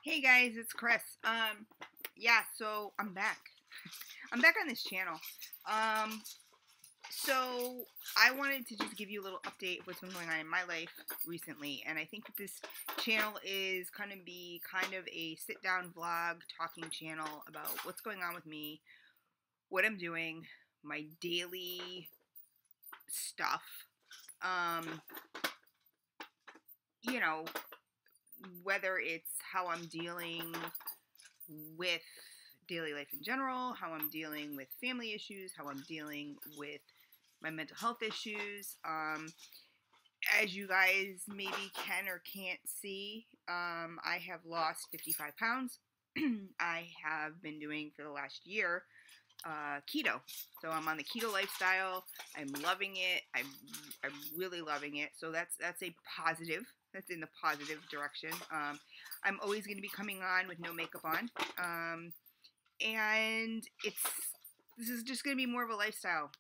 Hey guys, it's Chris. Yeah, so I'm back. I'm back on this channel. So I wanted to just give you a little update of what's been going on in my life recently, and I think that this channel is going to be kind of a sit-down vlog talking channel about what's going on with me, what I'm doing, my daily stuff. You know, whether it's how I'm dealing with daily life in general, how I'm dealing with family issues, how I'm dealing with my mental health issues. As you guys maybe can or can't see, I have lost 55 pounds. I have been doing for the last year keto. So I'm on the keto lifestyle. I'm loving it. I'm really loving it. So that's a positive. That's in the positive direction. I'm always going to be coming on with no makeup on. And this is just going to be more of a lifestyle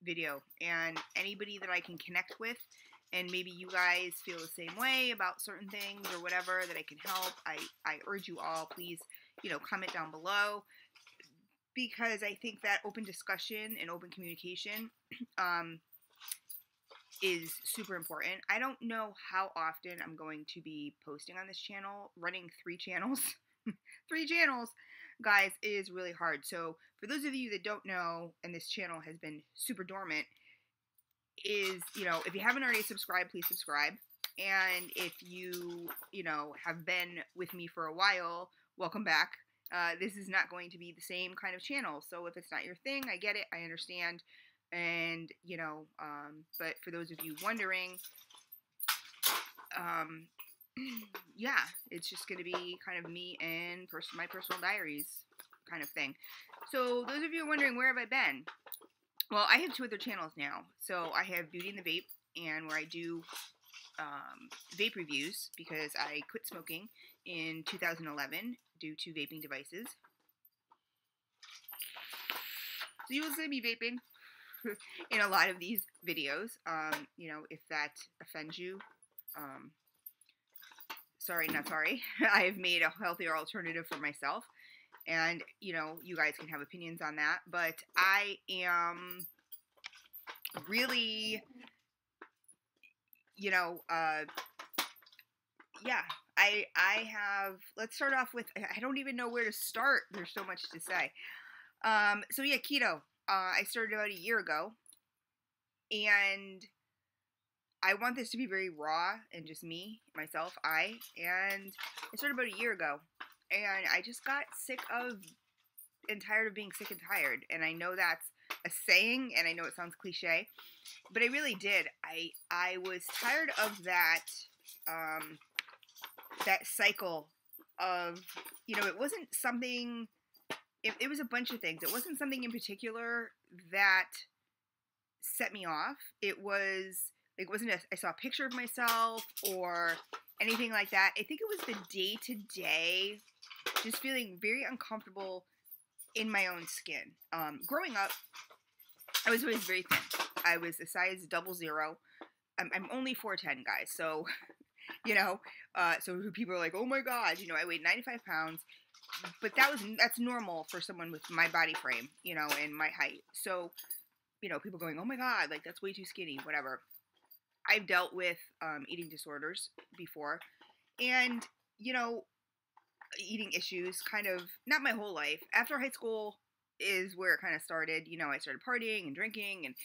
video, and anybody that I can connect with, and maybe you guys feel the same way about certain things or whatever that I can help, I urge you all, please, comment down below, because I think that open discussion and open communication is super important. I don't know how often I'm going to be posting on this channel. Running 3 channels, 3 channels, guys, is really hard. So for those of you that don't know, and this channel has been super dormant, is, if you haven't already subscribed, please subscribe. And if you, have been with me for a while, welcome back. This is not going to be the same kind of channel. So if it's not your thing, I get it. I understand. And, but for those of you wondering, yeah, it's just going to be kind of me and my personal diaries kind of thing. So those of you wondering, where have I been? Well, I have 2 other channels now. So I have Beauty and the Vape, and where I do vape reviews, because I quit smoking in 2011 due to vaping devices. So you will see me vaping in a lot of these videos. If that offends you, sorry, not sorry. I've made a healthier alternative for myself, and you guys can have opinions on that, but I am really, yeah, I have, let's start off with, I don't even know where to start. There's so much to say. So yeah, keto. I started about a year ago, and I want this to be very raw and just me, myself, and I started about a year ago, and I just got sick of and tired of being sick and tired, and I know that's a saying, and I know it sounds cliche, but I really did. I was tired of that, that cycle of, it wasn't something, it was a bunch of things. It wasn't something in particular that set me off. It was, it wasn't I saw a picture of myself or anything like that. I think it was the day-to-day, just feeling very uncomfortable in my own skin. Growing up, I was always very thin. I was a size 00. I'm only 4'10", guys. So, so people are like, oh my God, I weighed 95 pounds. But that's normal for someone with my body frame, and my height. So, people going, oh my God, like that's way too skinny, whatever. I've dealt with eating disorders before, and, eating issues kind of, not my whole life. After high school is where it kind of started. I started partying and drinking and,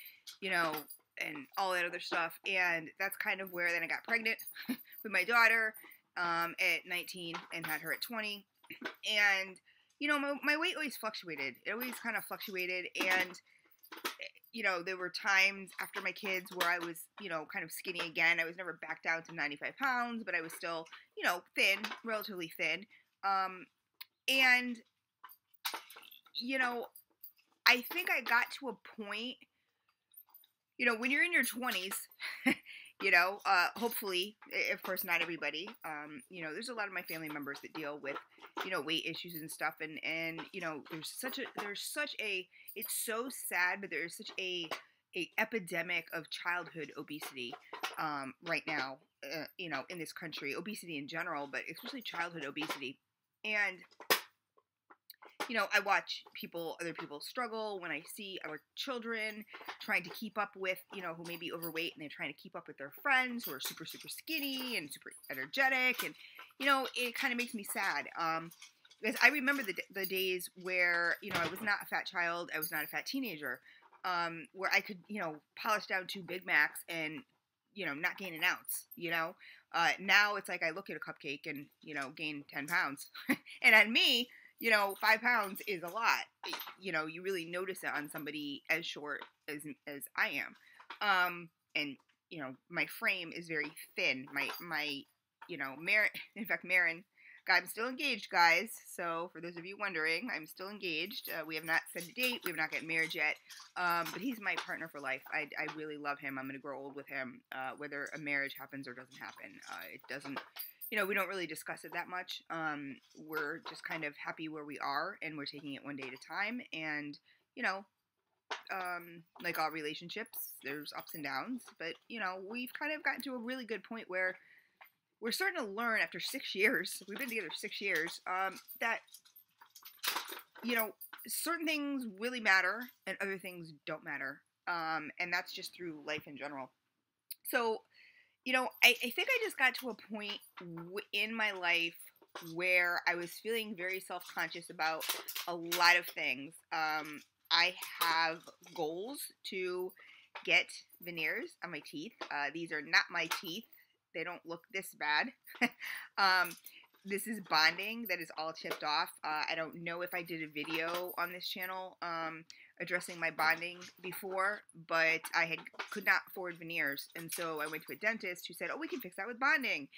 and all that other stuff. And that's kind of where then I got pregnant with my daughter at 19 and had her at 20. And, my weight always fluctuated. It always kind of fluctuated. And, there were times after my kids where I was, kind of skinny again. I was never back down to 95 pounds, but I was still, thin, relatively thin. And, I think I got to a point, when you're in your 20s, hopefully, of course, not everybody, there's a lot of my family members that deal with, weight issues and stuff. And, there's such a, it's so sad, but there's such a epidemic of childhood obesity, right now, in this country, obesity in general, but especially childhood obesity. And, you know, I watch other people struggle when I see our children trying to keep up with, you know, who may be overweight and they're trying to keep up with their friends who are super, super skinny and super energetic. And, you know, it kind of makes me sad. Because I remember the days where, you know, I was not a fat child. I was not a fat teenager. Where I could, you know, polish down 2 Big Macs and, you know, not gain an ounce, you know. Now it's like I look at a cupcake and, you know, gain 10 pounds. And on me, you know, 5 pounds is a lot. You know, you really notice it on somebody as short as I am. And, you know, my frame is very thin. My you know, in fact, Marin, I'm still engaged, guys. So for those of you wondering, I'm still engaged. We have not set a date. We have not gotten married yet. But he's my partner for life. I really love him. I'm going to grow old with him, whether a marriage happens or doesn't happen. It doesn't, you know, we don't really discuss it that much. We're just kind of happy where we are, and we're taking it one day at a time. And, you know, like all relationships, there's ups and downs. But, you know, we've kind of gotten to a really good point where we're starting to learn after 6 years, we've been together 6 years, that, you know, certain things really matter and other things don't matter. And that's just through life in general. So, you know, I think I just got to a point in my life where I was feeling very self-conscious about a lot of things. I have goals to get veneers on my teeth. These are not my teeth. They don't look this bad. This is bonding that is all chipped off. I don't know if I did a video on this channel addressing my bonding before, but I could not afford veneers. And so I went to a dentist who said, oh, we can fix that with bonding,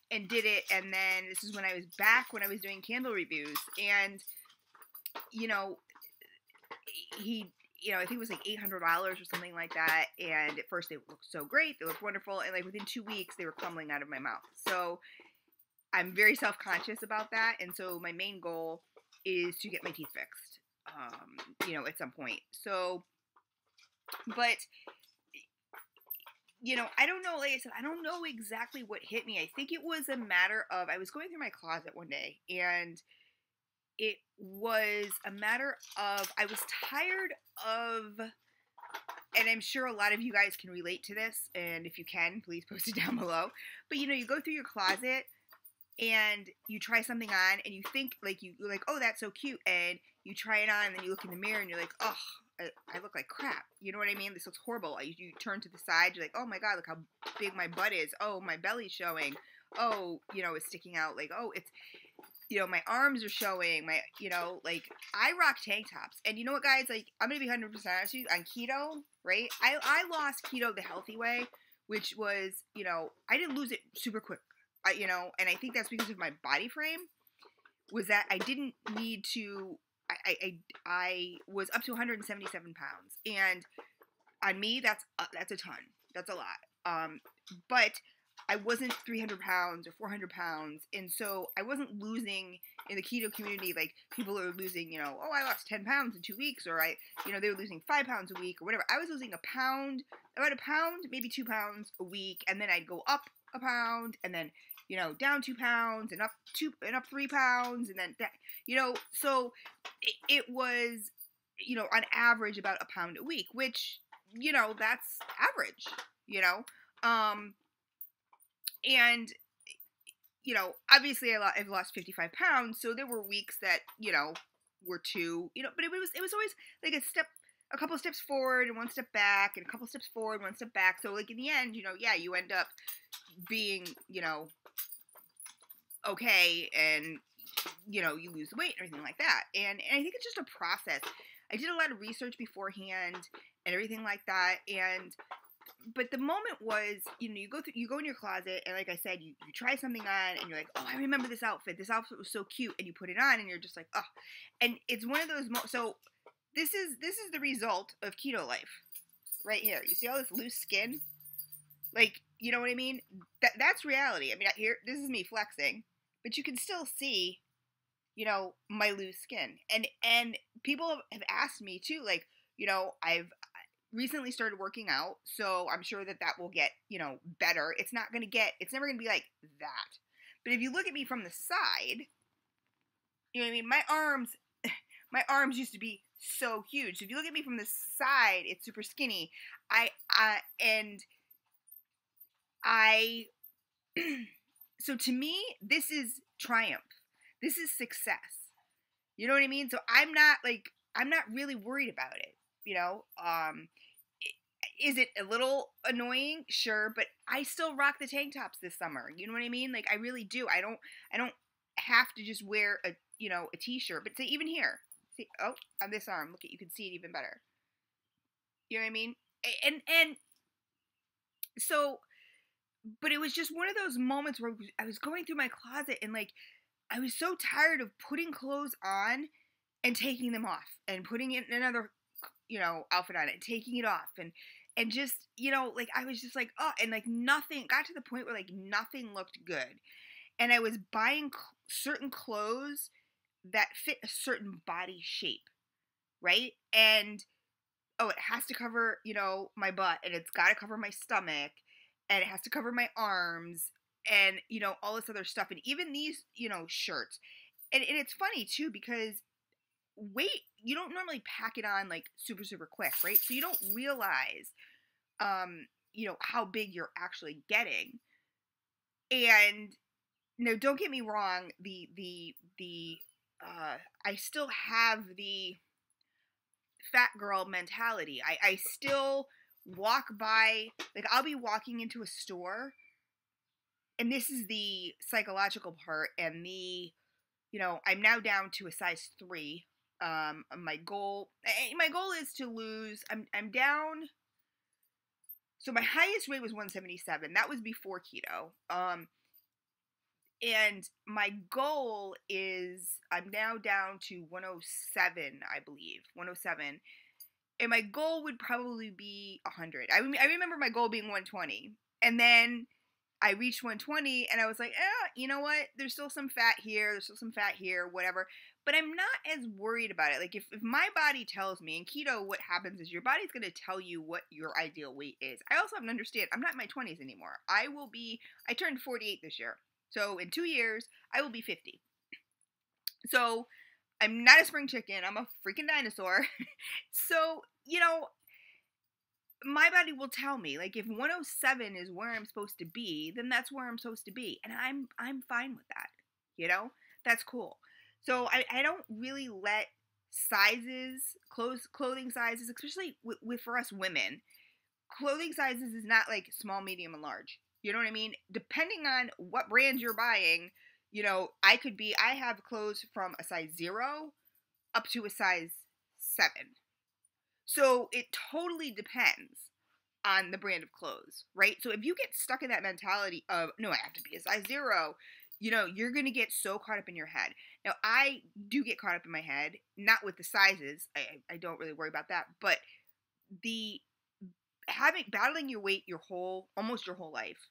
and did it. And then this is when I was back when I was doing candle reviews. And, you know, you know, I think it was like $800 or something like that. And at first they looked so great. They looked wonderful. And like within 2 weeks, they were crumbling out of my mouth. So I'm very self-conscious about that. And so my main goal is to get my teeth fixed, you know, at some point. So, but, you know, I don't know, like I said, I don't know exactly what hit me. I think it was a matter of, I was going through my closet one day, and it was a matter of, I was tired of, and I'm sure a lot of you guys can relate to this, and if you can, please post it down below. But, you know, you go through your closet, and you try something on, and you think, like, you're like, oh, that's so cute, and you try it on, and then you look in the mirror, and you're like, oh, I look like crap. You know what I mean? This looks horrible. You turn to the side, you're like, oh my god, look how big my butt is. Oh, my belly's showing. Oh, you know, it's sticking out. Like, oh, it's, you know, my arms are showing, my, you know, like, I rock tank tops. And you know what, guys, like, I'm going to be 100% honest with you, on keto, right, I lost keto the healthy way, which was, you know, I didn't lose it super quick, you know, and I think that's because of my body frame, was that I didn't need to, I was up to 177 pounds, and on me, that's a ton, that's a lot, but I wasn't 300 pounds or 400 pounds, and so I wasn't losing in the keto community like people are losing, you know, oh, I lost 10 pounds in 2 weeks, or you know, they were losing 5 pounds a week or whatever. I was losing a pound, about a pound, maybe 2 pounds a week, and then I'd go up a pound, and then, you know, down 2 pounds, and up 3 pounds, and then that, you know, so it was, you know, on average about a pound a week, which, you know, that's average, you know, and, you know, obviously I've lost 55 pounds, so there were weeks that, you know, were too, you know, but it was always like a couple steps forward and 1 step back, and a couple steps forward, 1 step back. So like in the end, you know, yeah, you end up being, you know, okay, and, you know, you lose weight and everything like that. And I think it's just a process. I did a lot of research beforehand and everything like that, but the moment was, you know, you go in your closet, and like I said, you try something on, and you're like, oh, I remember this outfit was so cute, and you put it on, and you're just like, oh, and it's one of those so this is the result of keto life right here. You see all this loose skin, like, you know what I mean? That's reality. I mean, this is me flexing, but you can still see, you know, my loose skin, and people have asked me too, like, you know, I've recently started working out, so I'm sure that will get, you know, better. It's never going to be like that. But if you look at me from the side, You know what I mean? My arms used to be so huge. So if you look at me from the side, it's super skinny. So to me, this is triumph. This is success. You know what I mean? So I'm not really worried about it. You know, is it a little annoying? Sure, but I still rock the tank tops this summer. You know what I mean? Like, I really do. I don't have to just wear a t-shirt. But even here, see, oh, on this arm, look at, you can see it even better. You know what I mean? And so, but it was just one of those moments where I was going through my closet and like, I was so tired of putting clothes on and taking them off and putting in another, outfit on it and taking it off and just, like, I was just like, oh, and like nothing, got to the point where like nothing looked good. And I was buying certain clothes that fit a certain body shape, right? And, oh, it has to cover, my butt, and it's got to cover my stomach, and it has to cover my arms, and, all this other stuff. And even these, shirts. And it's funny, too, because weight, you don't normally pack it on, like, super, super quick, right? So you don't realize, how big you're actually getting. And, no, don't get me wrong, I still have the fat girl mentality. I still walk by, like, I'll be walking into a store, and this is the psychological part, and I'm now down to a size 3. My goal is to lose, I'm down, so my highest weight was 177. That was before keto. And my goal is, I'm now down to 107, I believe. 107. And my goal would probably be 100. I remember my goal being 120. And then I reached 120, and I was like, you know what? There's still some fat here. There's still some fat here, whatever. But I'm not as worried about it. Like, if my body tells me, in keto, what happens is your body's going to tell you what your ideal weight is. I also have to understand, I'm not in my 20s anymore. I turned 48 this year. So in 2 years, I will be 50. So I'm not a spring chicken. I'm a freaking dinosaur. So, my body will tell me, like, if 107 is where I'm supposed to be, then that's where I'm supposed to be. And I'm fine with that. That's cool. So I don't really let sizes, clothing sizes, especially with for us women, clothing sizes is not like small, medium, and large. You know what I mean? Depending on what brand you're buying, I have clothes from a size 0 up to a size 7. So it totally depends on the brand of clothes, right? So if you get stuck in that mentality of, no, I have to be a size 0, you're going to get so caught up in your head. Now, I do get caught up in my head, not with the sizes. I don't really worry about that. But battling your weight almost your whole life,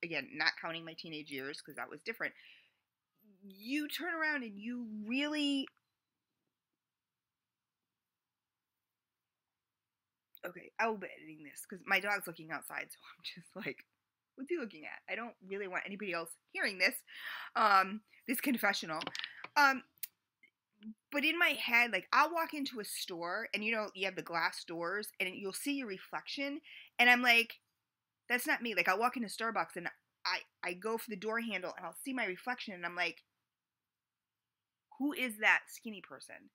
again, not counting my teenage years because that was different, you turn around and you really, okay, I will be editing this because my dog's looking outside, so I'm just like, what's he looking at? I don't really want anybody else hearing this, this confessional. But in my head, like, I'll walk into a store, and you have the glass doors, and you'll see your reflection, and I'm like, that's not me. Like, I'll walk into Starbucks, and I go for the door handle, and I'll see my reflection, and I'm like, who is that skinny person?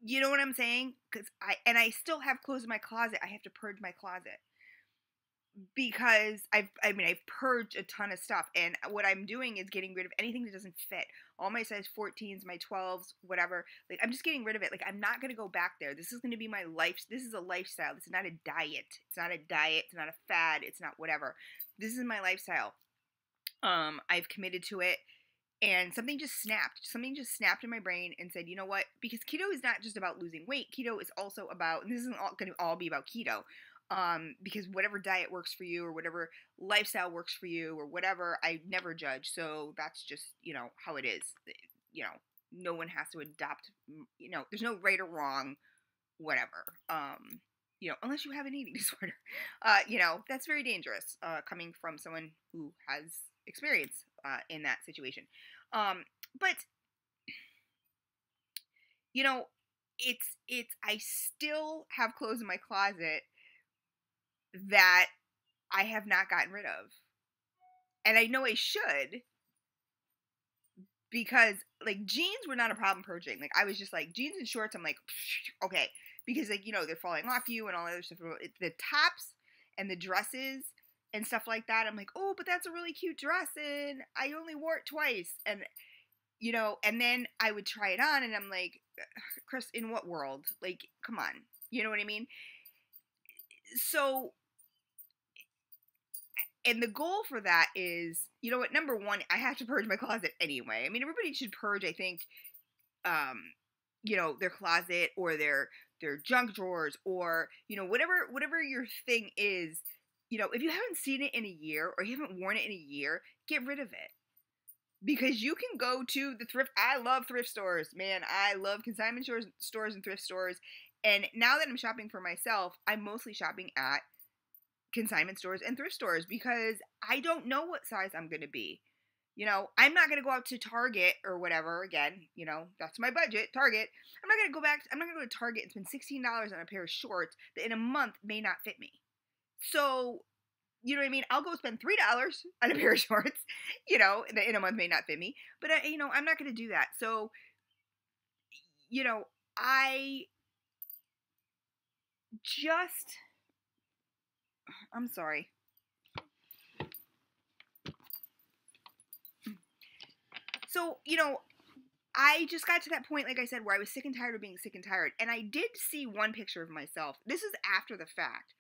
You know what I'm saying? Because I still have clothes in my closet. I have to purge my closet. Because I've purged a ton of stuff, and what I'm doing is getting rid of anything that doesn't fit. All my size 14s, my 12s, whatever. Like, I'm just getting rid of it. Like, I'm not going to go back there. This is going to be my life. This is a lifestyle. This is not a diet. It's not a diet. It's not a fad. It's not whatever. This is my lifestyle. I've committed to it, and something just snapped. Something just snapped in my brain and said, you know what? Because keto is not just about losing weight. Keto is also about, and this isn't going to all be about keto. Because whatever diet works for you or whatever lifestyle works for you or whatever, I never judge. So that's just, how it is. No one has to adopt, there's no right or wrong, whatever. Unless you have an eating disorder, that's very dangerous, coming from someone who has experience, in that situation. but, you know, I still have clothes in my closet that I have not gotten rid of. And I know I should, because, like, jeans were not a problem purging. Like, I was just like, jeans and shorts, I'm like, okay. Because, like, you know, they're falling off you and all that other stuff. The tops and the dresses and stuff like that, I'm like, oh, but that's a really cute dress, and I only wore it twice. And, you know, and then I would try it on, and I'm like, Chris, in what world? Like, come on. You know what I mean? So, and the goal for that is, you know what, number one, I have to purge my closet anyway. I mean, everybody should purge, I think, you know, their closet or their junk drawers, or, you know, whatever your thing is. You know, if you haven't seen it in a year, or you haven't worn it in a year, get rid of it. Because you can go to the thrift. I love thrift stores, man. I love consignment stores and thrift stores. And now that I'm shopping for myself, I'm mostly shopping at consignment stores and thrift stores, because I don't know what size I'm going to be. You know, I'm not going to go out to Target or whatever. Again, you know, that's my budget, Target. I'm not going to go to Target and spend $16 on a pair of shorts that in a month may not fit me. So, you know what I mean? I'll go spend $3 on a pair of shorts, you know, that in a month may not fit me. But, you know, I'm not going to do that. So, you know, I'm sorry. So, you know, I just got to that point, like I said, where I was sick and tired of being sick and tired. And I did see one picture of myself. This is after the fact.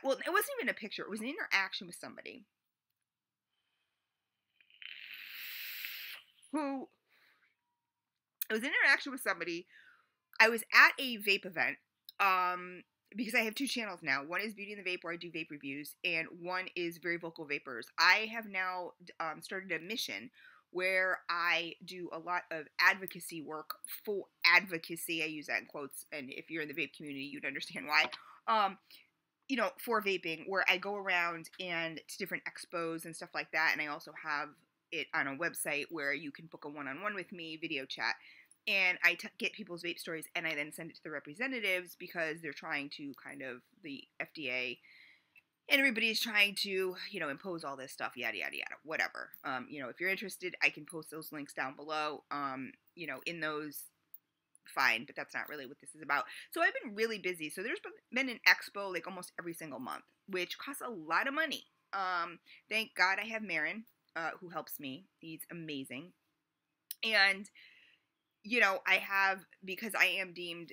Well, it wasn't even a picture. It was an interaction with somebody who, it was an interaction with somebody. I was at a vape event, because I have two channels now. One is Beauty and the Vape, where I do vape reviews, and one is Very Vocal Vapors. I have now started a mission where I do a lot of advocacy work, for advocacy. I use that in quotes, and if you're in the vape community, you'd understand why. You know, for vaping, where I go around and to different expos and stuff like that, and I also have it on a website where you can book a one-on-one with me, video chat, and I get people's vape stories, and I then send it to the representatives, because they're trying to kind of, the FDA and everybody's trying to, you know, impose all this stuff, yada, yada, yada, whatever. You know, if you're interested, I can post those links down below, you know, in those, fine, but that's not really what this is about. So I've been really busy. So there's been an expo like almost every single month, which costs a lot of money. Thank God I have Marin, who helps me. He's amazing. And, you know, I have, because I am deemed,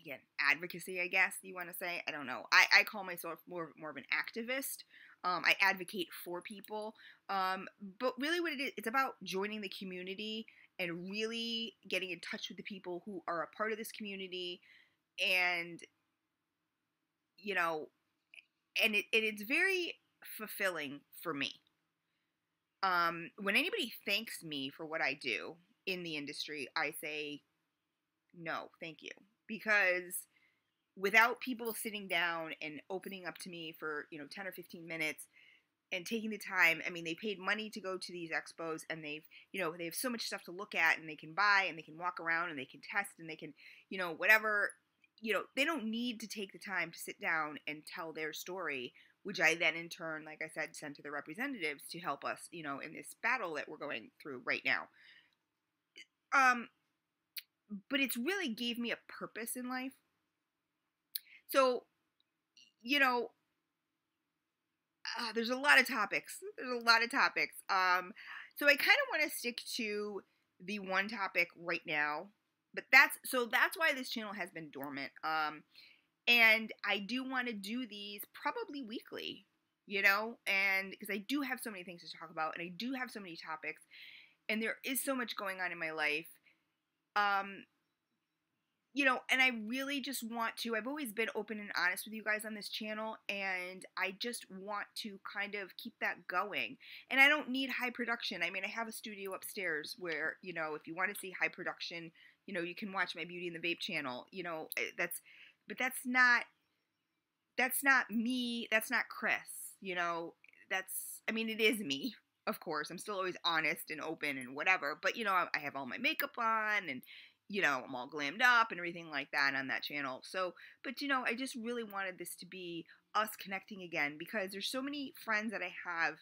again, advocacy, I guess you want to say. I don't know. I call myself more of an activist. I advocate for people. But really what it is, it's about joining the community and really getting in touch with the people who are a part of this community. And, you know, and it's very fulfilling for me. When anybody thanks me for what I do in the industry, I say, no, thank you. Because without people sitting down and opening up to me for, you know, 10 or 15 minutes and taking the time, I mean, they paid money to go to these expos, and they've, you know, they have so much stuff to look at, and they can buy, and they can walk around, and they can test, and they can, you know, whatever, you know, they don't need to take the time to sit down and tell their story, which I then in turn, like I said, send to the representatives to help us, you know, in this battle that we're going through right now. But it's really gave me a purpose in life. So, you know, there's a lot of topics. So I kind of want to stick to the one topic right now. But that's why this channel has been dormant. And I do want to do these probably weekly, you know, and because I do have so many things to talk about, and I do have so many topics, and there is so much going on in my life. You know, and I really just want to, I've always been open and honest with you guys on this channel, and I just want to kind of keep that going. And I don't need high production. I mean, I have a studio upstairs where, you know, if you want to see high production, you know, you can watch my Beauty and the Vape channel, you know, but that's not me, that's not Chris, you know, I mean, it is me, of course. I'm still always honest and open and whatever. But, you know, I have all my makeup on and, you know, I'm all glammed up and everything like that on that channel. So, but, you know, I just really wanted this to be us connecting again because there's so many friends that I have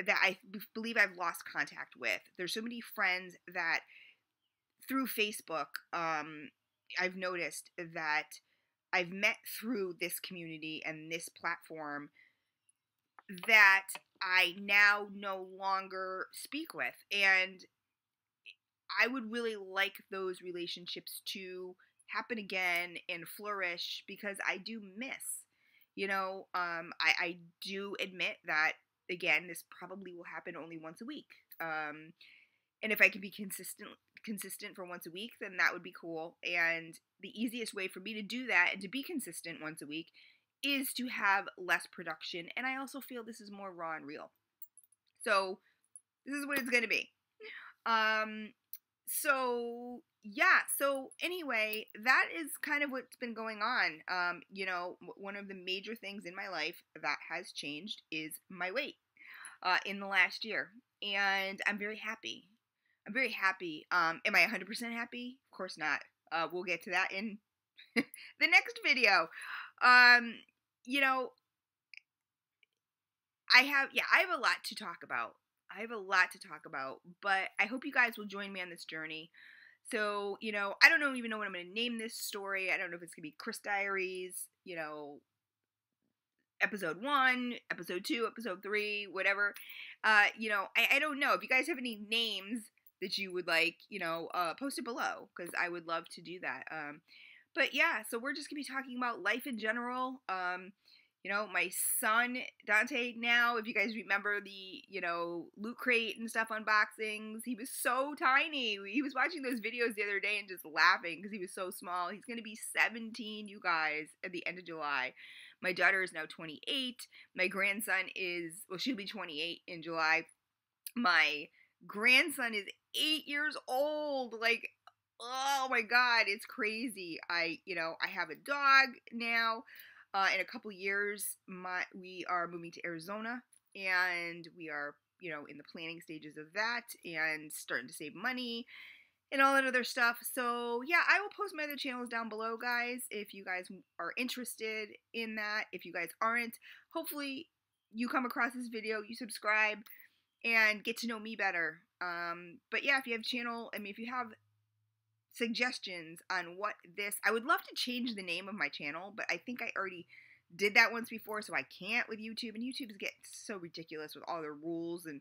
that I believe I've lost contact with. There's so many friends that through Facebook, I've noticed that I've met through this community and this platform that I now no longer speak with. And I would really like those relationships to happen again and flourish because I do miss, you know, I do admit that, again, this probably will happen only once a week. And if I can be consistent for once a week, then that would be cool. And the easiest way for me to do that and to be consistent once a week is to have less production. And I also feel this is more raw and real. So this is what it's going to be. So yeah, so anyway, that is kind of what's been going on. You know, one of the major things in my life that has changed is my weight in the last year. And I'm very happy. I'm very happy. Am I 100% happy? Of course not. We'll get to that in the next video. You know, I have a lot to talk about. But I hope you guys will join me on this journey. So, you know, I don't even know what I'm going to name this story. I don't know if it's going to be Chris Diaries, you know, episode 1, episode 2, episode 3, whatever. You know, I don't know. If you guys have any names that you would like, you know, post it below because I would love to do that. But yeah, so we're just going to be talking about life in general. You know, my son, Dante, now, if you guys remember the, you know, Loot Crate and stuff unboxings, he was so tiny. He was watching those videos the other day and just laughing because he was so small. He's going to be 17, you guys, at the end of July. My daughter is now 28. My grandson is, well, she'll be 28 in July. My grandson is 8 years old. Like, oh my God, it's crazy. You know, I have a dog now. In a couple years, we are moving to Arizona, and we are, you know, in the planning stages of that, and starting to save money, and all that other stuff. So, yeah, I will post my other channels down below, guys, if you guys are interested in that. If you guys aren't, hopefully you come across this video, you subscribe, and get to know me better. But yeah, if you have a channel, I mean, if you have suggestions on what this, I would love to change the name of my channel, but I think I already did that once before, so I can't with YouTube, and YouTube's getting so ridiculous with all their rules and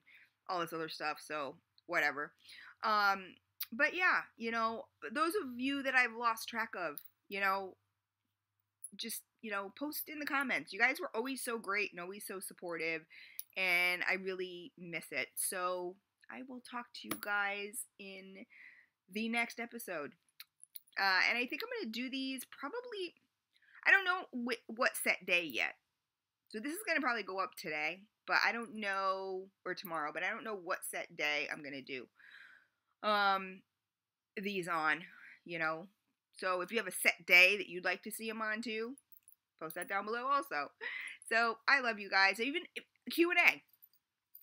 all this other stuff, so whatever. But yeah, you know, those of you that I've lost track of, you know, just, you know, post in the comments. You guys were always so great and always so supportive, and I really miss it. So I will talk to you guys in the next episode. And I think I'm going to do these probably, I don't know what set day yet. So this is going to probably go up today, but I don't know, or tomorrow, but I don't know what set day I'm going to do these on, you know. So if you have a set day that you'd like to see them on too, post that down below also. So I love you guys. Even Q&A.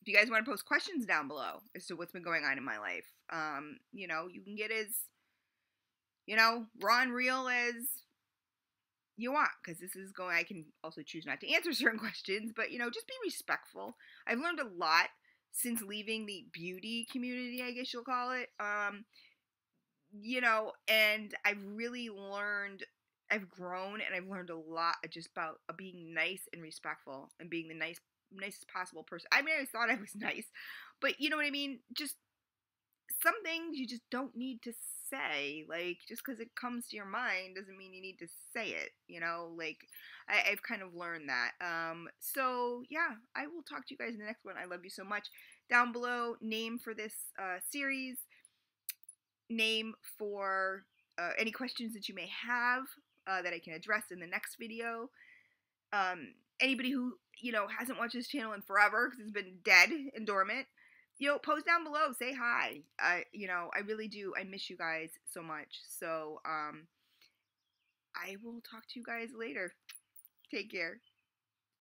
If you guys want to post questions down below as to what's been going on in my life, you know, you can get as, you know, raw and real as you want, because this is going, I can also choose not to answer certain questions, but, you know, just be respectful. I've learned a lot since leaving the beauty community, I guess you'll call it, you know, and I've really learned, I've grown, and I've learned a lot just about being nice and respectful and being the nicest possible person. I mean, I always thought I was nice, but you know what I mean? Just some things you just don't need to say. Like, just because it comes to your mind doesn't mean you need to say it, you know? Like, I've kind of learned that. So, yeah, I will talk to you guys in the next one. I love you so much. Down below, name for this series, name for any questions that you may have that I can address in the next video. Anybody who, you know, hasn't watched this channel in forever because it's been dead and dormant, you know, post down below, say hi. You know, I really do. I miss you guys so much. So, I will talk to you guys later. Take care.